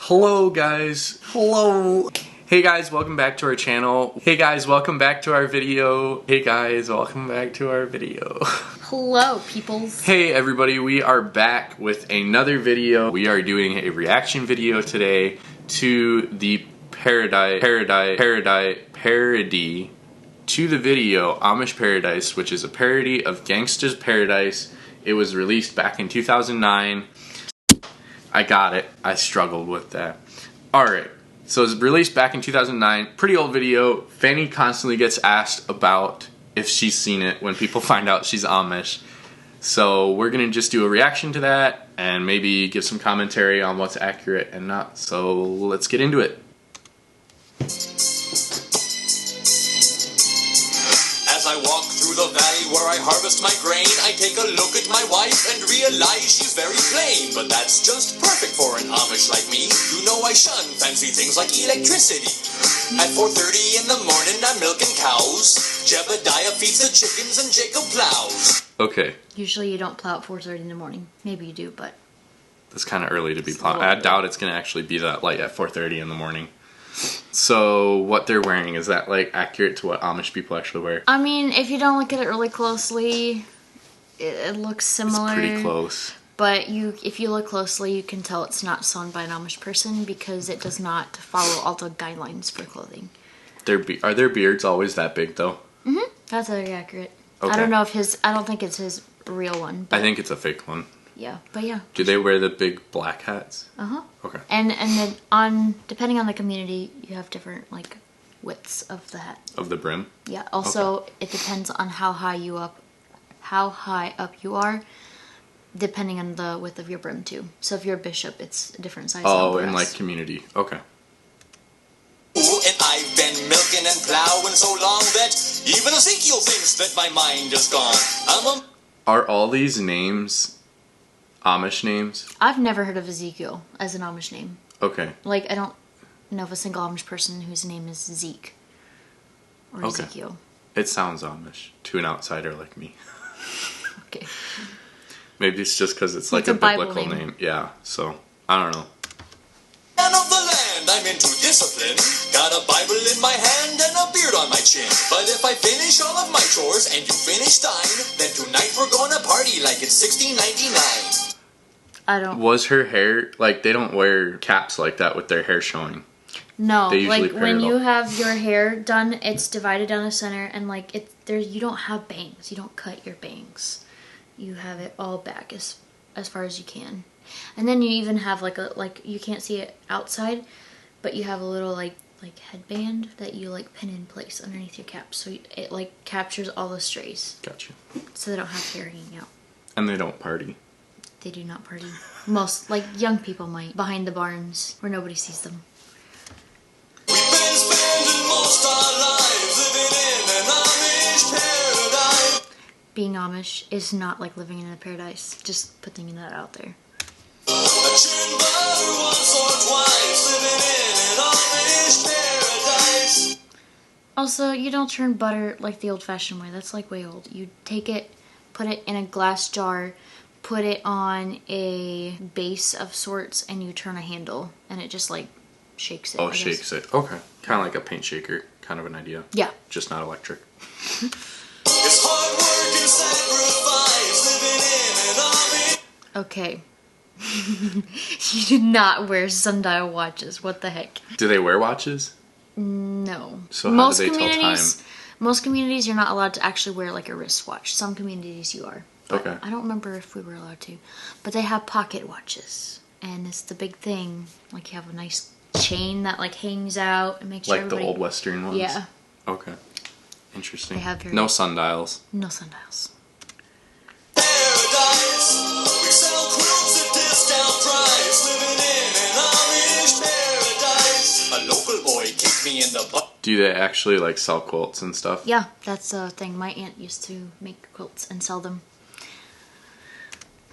Hello guys. Hello. Hey guys, welcome back to our channel. Hey guys, welcome back to our video. Hey guys, welcome back to our video. Hello, peoples. Hey everybody, we are back with another video. We are doing a reaction video today to the parody to the video Amish Paradise, which is a parody of Gangsta's Paradise. It was released back in 2009. I got it. I struggled with that. Alright, so it was released back in 2009. Pretty old video. Fannie constantly gets asked about if she's seen it when people find out she's Amish. So we're going to just do a reaction to that and maybe give some commentary on what's accurate and not. So let's get into it. As I walk through the valley where I harvest my grain, I take a look at my wife and realize she's very plain. But that's just perfect for an Amish like me. You know I shun fancy things like electricity. At 4:30 in the morning I'm milking cows. Jebediah feeds the chickens and Jacob plows. Okay. Usually you don't plow at 4:30 in the morning. Maybe you do, but... That's kind of early to be plowing. I doubt it's going to actually be that light at 4:30 in the morning. So what they're wearing, is that like accurate to what Amish people actually wear? I mean, if you don't look at it really closely, it looks similar. It's pretty close. But if you look closely, you can tell it's not sewn by an Amish person because it does not follow all the guidelines for clothing. Are their beards always that big though? Mm-hmm. That's very accurate. Okay. I don't know if I don't think it's his real one. But I think it's a fake one. Yeah, but yeah. Do they wear the big black hats? Uh-huh. Okay. And then depending on the community, you have different like widths of the hat. Of the brim? Yeah. Also, okay. It depends on how high up you are, depending on the width of your brim too. So if you're a bishop, it's a different size. Oh, in like community. Okay. Ooh, and I've been milking and plowing so long that even Ezekiel thinks that my mind is gone. Are all these names Amish names? I've never heard of Ezekiel as an Amish name. Okay. Like, I don't know of a single Amish person whose name is Zeke or okay. Ezekiel. It sounds Amish to an outsider like me. Okay. Maybe it's just because it's like a biblical name. Yeah, so I don't know. Man of the land, I'm into discipline. Got a Bible in my hand and a beard on my chin. But if I finish all of my chores and you finish thine, then tonight we're gonna party like it's 1699. I don't... Was her hair, like, they don't wear caps like that with their hair showing. No, like, when you have your hair done, it's divided down the center, and, like, you don't have bangs. You don't cut your bangs. You have it all back as far as you can. And then you even have, like, you can't see it outside, but you have a little, like headband that you, like, pin in place underneath your cap. So it, like, captures all the strays. Gotcha. So they don't have hair hanging out. And they don't party. They do not party. Most, like, young people might. Behind the barns, where nobody sees them. We've been spending most our lives living in an Amish paradise. Being Amish is not like living in a paradise. Just putting that out there. A churn butter once or twice, living in an Amish paradise. Also, you don't churn butter like the old-fashioned way. That's like way old. You take it, put it in a glass jar, put it on a base of sorts, and you turn a handle, and it just like shakes it. Oh, shakes it. Okay. Kind of like a paint shaker, kind of an idea. Yeah. Just not electric. It's hard work and sacrifice, living in an Amish. Okay. You do not wear sundial watches. What the heck? Do they wear watches? No. So how do they tell time? Most communities, you're not allowed to actually wear like a wristwatch. Some communities you are. Okay. I don't remember if we were allowed to. But they have pocket watches. And it's the big thing. Like, you have a nice chain that, like, hangs out and makes sure like the old Western ones? Yeah. Okay. Interesting. They have no sundials. No sundials. Paradise. We sell quilts at discount price, living in an Amish paradise. A local boy kicked me in the butt. Do they actually, like, sell quilts and stuff? Yeah, that's a thing. My aunt used to make quilts and sell them.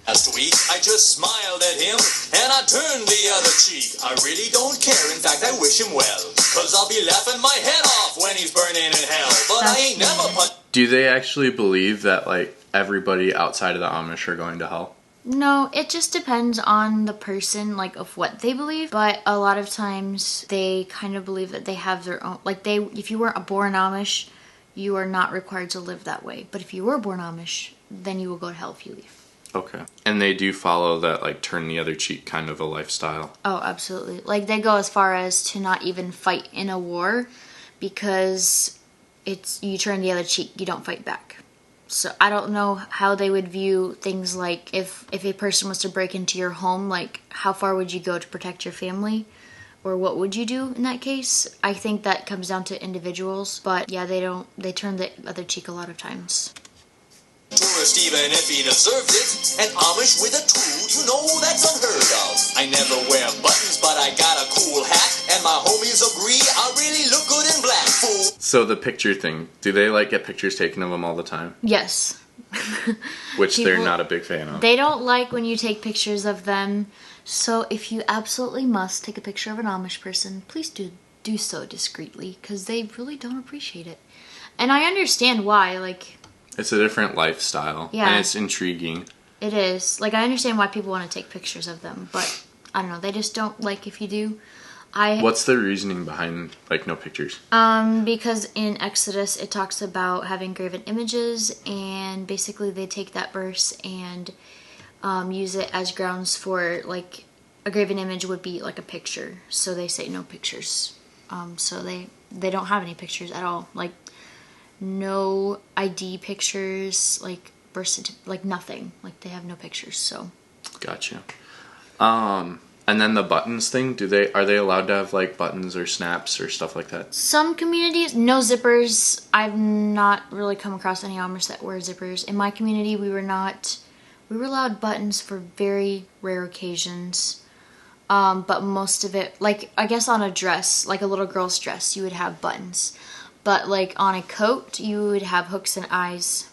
Last week, I just smiled at him, and I turned the other cheek. I really don't care, in fact, I wish him well. Cause I'll be laughing my head off when he's burning in hell. But I ain't never Do they actually believe that, like, everybody outside of the Amish are going to hell? No, it just depends on the person, like, of what they believe. But a lot of times they kind of believe that they have their own, like, if you weren't born Amish, you are not required to live that way. But if you were born Amish, then you will go to hell if you leave. Okay. And they do follow that, like, turn the other cheek kind of a lifestyle. Oh, absolutely. Like, they go as far as to not even fight in a war because you turn the other cheek, you don't fight back. So I don't know how they would view things like if a person was to break into your home, like, how far would you go to protect your family? Or what would you do in that case? I think that comes down to individuals. But yeah, they turn the other cheek a lot of times. Tourist, even if he deserved it. An Amish with a tool, you know that's unheard of. I never wear buttons, but I got a cool hat. And my homies agree, I really look good in black, fool. So the picture thing, do they, like, get pictures taken of them all the time? Yes. Which they're not a big fan of. They don't like when you take pictures of them. So if you absolutely must take a picture of an Amish person, please do so discreetly, because they really don't appreciate it. And I understand why, like... It's a different lifestyle. Yeah. And it's intriguing. It is. Like, I understand why people want to take pictures of them, but I don't know. They just don't like if you do. What's the reasoning behind, like, no pictures? Because in Exodus, it talks about having graven images, and basically they take that verse and use it as grounds for, like, a graven image would be like a picture. So they say no pictures. So they don't have any pictures at all. Like, no ID pictures, like birth certificate, like nothing. Like, they have no pictures. So Gotcha. And then the buttons thing, are they allowed to have, like, buttons or snaps or stuff like that? some communities, no zippers. I've not really come across any Amish that wear zippers. In my community, we were allowed buttons for very rare occasions. But most of it, like, I guess on a dress, like a little girl's dress, you would have buttons. But, like, on a coat, you would have hooks and eyes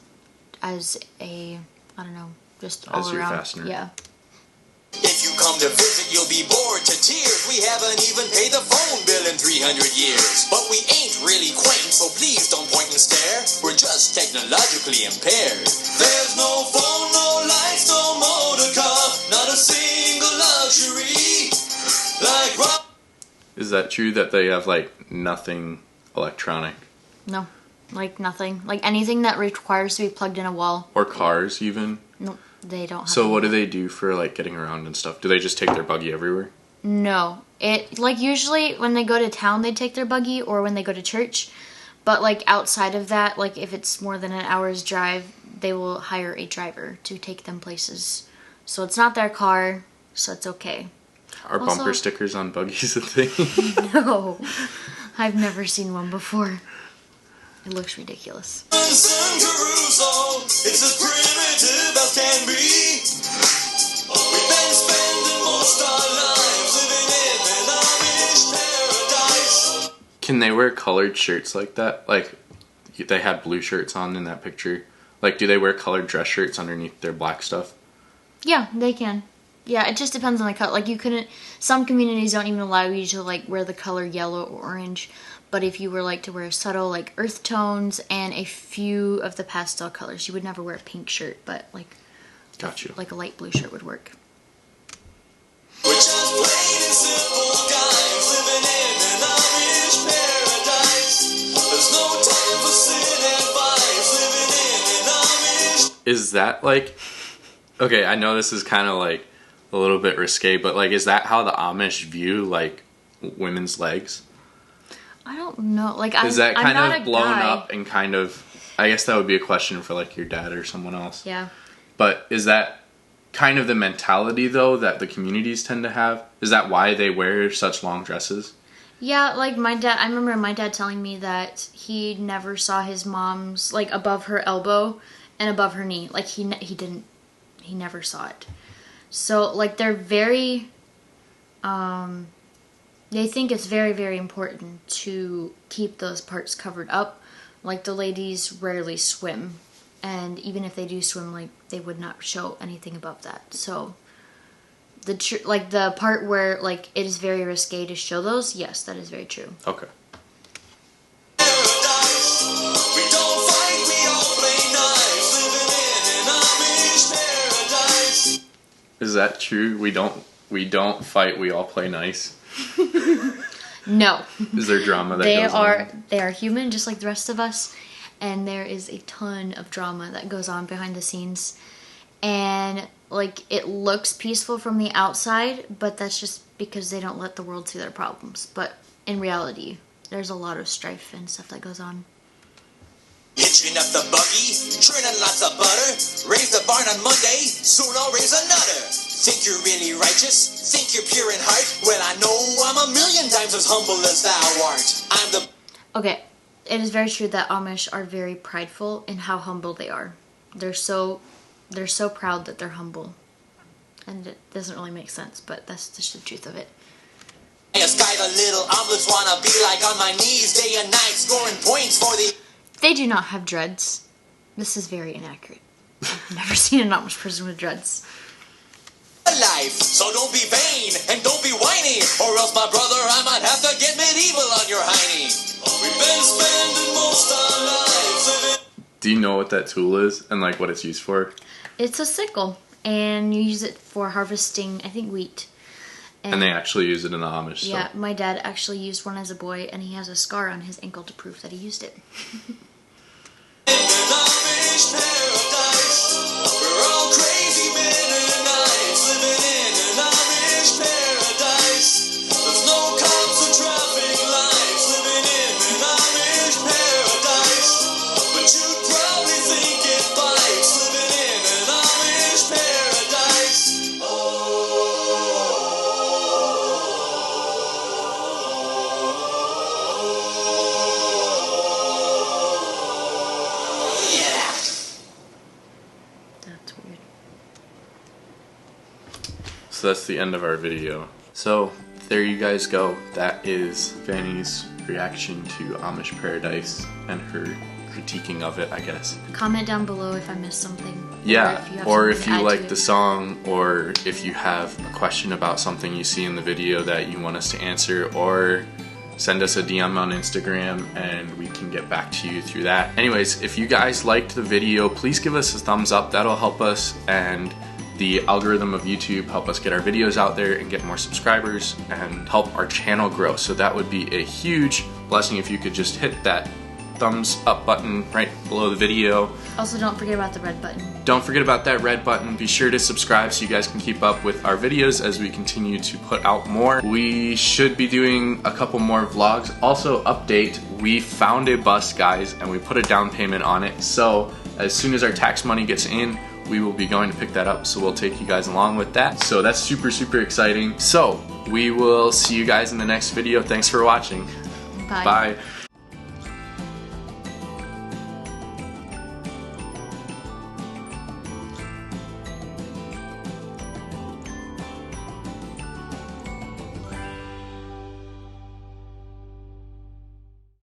as I don't know, just all as your around. fastener. Yeah. If you come to visit, you'll be bored to tears. We haven't even paid the phone bill in 300 years. But we ain't really quaint, so please don't point and stare. We're just technologically impaired. There's no phone, no lights, no motor car, not a single luxury. Like rock. Is that true that they have, like, nothing electronic? No. Like, nothing. Like, anything that requires to be plugged in a wall. Or cars, even? Nope. They don't have So what do they do for, like, getting around and stuff? Do they just take their buggy everywhere? No. Like, usually when they go to town, they take their buggy, or when they go to church. But, like, outside of that, like, if it's more than an hour's drive, they will hire a driver to take them places. So it's not their car, so it's okay. Are bumper stickers on buggies a thing? No. I've never seen one before. It looks ridiculous. Caruso, it's as primitive as can be. We've been spending most our lives living in an Amish paradise. Can they wear colored shirts like that? Like, they had blue shirts on in that picture. Like, do they wear colored dress shirts underneath their black stuff? Yeah, they can. Yeah, it just depends on the color. Like, you couldn't... Some communities don't even allow you to, like, wear the color yellow or orange. But if you were, like, to wear subtle, like, earth tones and a few of the pastel colors, you would never wear a pink shirt, but, like... Got you. Like, a light blue shirt would work. We're just plain and simple guys living in an Amish paradise. There's no time for sin and vice living in an Amish. Is that, like... Okay, I know this is kind of, like, a little bit risque, but, like, is that how the Amish view, like, women's legs? I don't know. Like, Is that I'm kind not of a blown guy. up and kind of... I guess that would be a question for, like, your dad or someone else. Yeah. But is that kind of the mentality, though, that the communities tend to have? Is that why they wear such long dresses? Yeah, like, my dad... I remember my dad telling me that he never saw his mom's, like, above her elbow and above her knee. Like, he didn't... He never saw it. So, like, they're very... They think it's very, very important to keep those parts covered up. Like, the ladies rarely swim. And even if they do swim, like, they would not show anything above that. So, the part where, like, it is very risque to show those, yes, that is very true. Okay. We don't fight, we all play nice, living in an Amish paradise. Is that true? We don't fight. We all play nice. No. Is there drama that goes on? They are human just like the rest of us, and there is a ton of drama that goes on behind the scenes. And like it looks peaceful from the outside, but that's just because they don't let the world see their problems. But in reality, there's a lot of strife and stuff that goes on. Hitching up the buggy, churning lots of butter. Raise the barn on Monday, soon I'll raise another. Think you're really righteous? Think you're pure in heart? Well, I know I'm a million times as humble as thou art. I'm the... Okay, it is very true that Amish are very prideful in how humble they are. They're so proud that they're humble. And it doesn't really make sense, but that's just the truth of it. Yes, guy, the little omelets wanna be like on my knees day and night, scoring points for the... They do not have dreads. This is very inaccurate. I've never seen an Amish person with dreads. Life, so don't be vain and don't be whiny, or else, my brother, I might have to get medieval on your hiney. We've been spending most our lives living... Do you know what that tool is and like what it's used for? It's a sickle, and you use it for harvesting, I think, wheat. And they actually use it in the Amish. Yeah, my dad actually used one as a boy, and he has a scar on his ankle to prove that he used it. In an Amish paradise, we're all crazy Mennonites living in an Amish paradise. There's no cops or traffic lights living in an Amish paradise. But you'd probably think it bites living in an Amish paradise. That's weird. So that's the end of our video. So there you guys go. That is Fannie's reaction to Amish Paradise and her critiquing of it, I guess. Comment down below if I missed something. Yeah, or if you like the song, or if you have a question about something you see in the video that you want us to answer, or send us a DM on Instagram and we can get back to you through that. Anyways, if you guys liked the video, please give us a thumbs up. That'll help us and the algorithm of YouTube help us get our videos out there and get more subscribers and help our channel grow. So that would be a huge blessing if you could just hit that thumbs up button right below the video. Also, don't forget about the red button. Don't forget about that red button. Be sure to subscribe so you guys can keep up with our videos as we continue to put out more. We should be doing a couple more vlogs. Also, update, we found a bus, guys, and we put a down payment on it. So as soon as our tax money gets in, we will be going to pick that up. So we'll take you guys along with that. So that's super, super exciting. So we will see you guys in the next video. Thanks for watching. Bye. Bye.